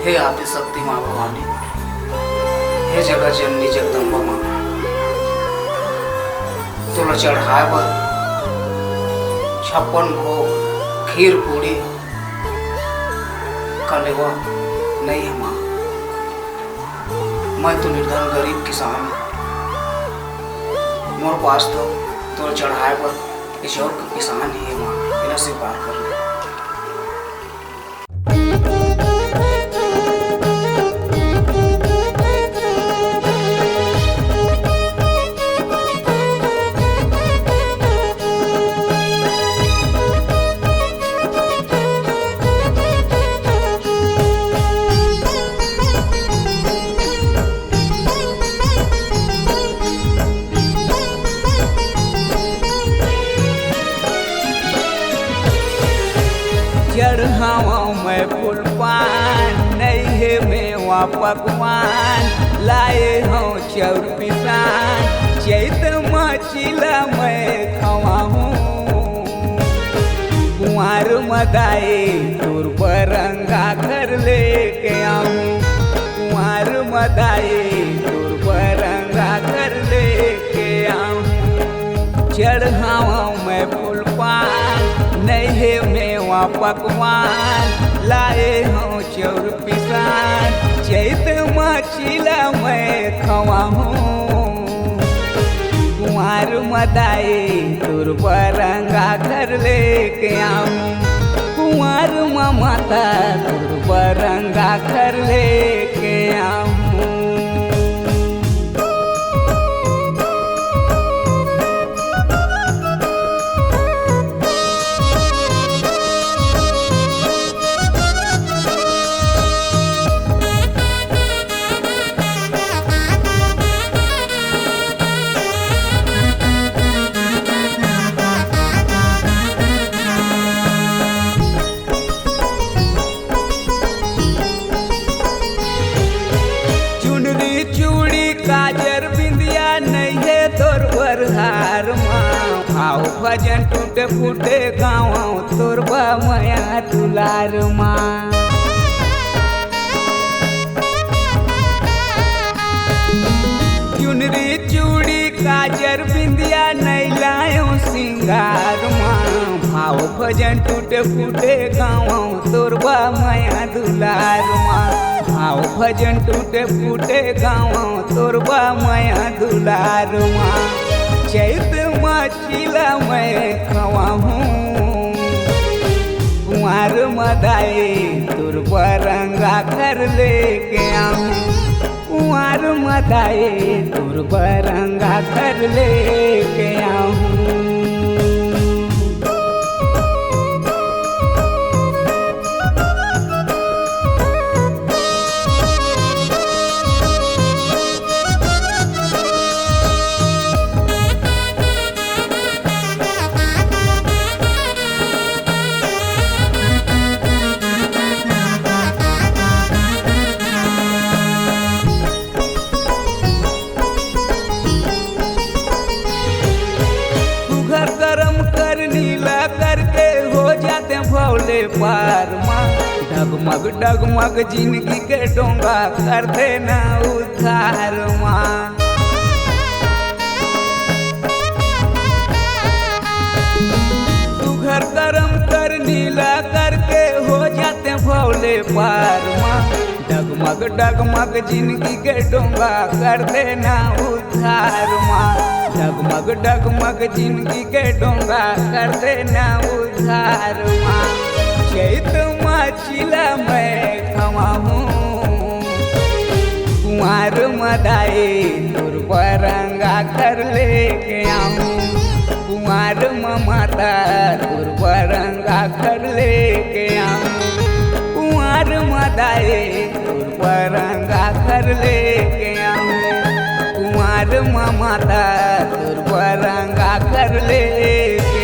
हे आदिशक्ति माँ भवानी, हे जगत जननी जगदम्बा माँ, तुला चढ़ाए पर 56 भोग खीर पूड़ी कलेवा नहीं है माँ। मैं तो निर्धन गरीब किसान, मोर पास तो तुला चढ़ाए पर इस और किसान ही है माँ, इन्हें स्वीकार कर ले। चढ़ावा मैं फूल पान नहीं है मेवा पकवान, लाए हूँ चौर पिसान चैत मचिला मैं खवा हूँ। कुंवर मदाए तोर बरंगा घर लेके आऊँ, कुंवर मदाए तोर बरंगा घर लेके आऊँ। चढ़ावा मैं फूल पान नहीं है मेवा पकवान, लाए हूँ चौर पिसान चैत मचिला मैं खवा हूँ। कुंवर मदाए तोर बरंगा घर लेके आऊँ, कुंवर माता तोर बरंगा घर लेके आऊँ। काजर बिंदिया नहीं है तोर बरहार माँ, भाव भजन टूटे फूटे गाँव तोर मया दुलार माँ। चुनरी चूड़ी काजर बिंदिया नहीं लायो सिंगार माँ, भाव भजन टूटे फूटे गाँव तोर मया दुलार माँ। भाव भजन टूटे फूटे गाँव तोर मया दुलार माँ। चैत मचिला मैं खवा हूँ, कुंवर मदाए तोर बरंगा घर लेके आऊँ, कुंवर मदाए तोर बरंगा घर लेके आऊँ। कर्म कर नीला करके हो जाते भौले पार माँ, डगमग डगमग जिंदगी के डोंगा कर देना उद्धार माँ। तू घर कर्म कर नीला करके हो जाते भौले पार माँ, डगमग डगमग जिंदगी के डोंगा कर देना उद्धार माँ। डगमग डगमग जिंदगी के डोंगा कर देना उद्धार माँ। चैत मचिला मैं खवा हूँ, कुंवर मदाए तोर बरंगा घर लेके आऊँ, कुंवर माता तोर बरंगा घर लेके आऊँ, कुंवर मदाए तोर बरंगा घर लेके आऊँ, कुंवर माता तोर बरंगा घर लेके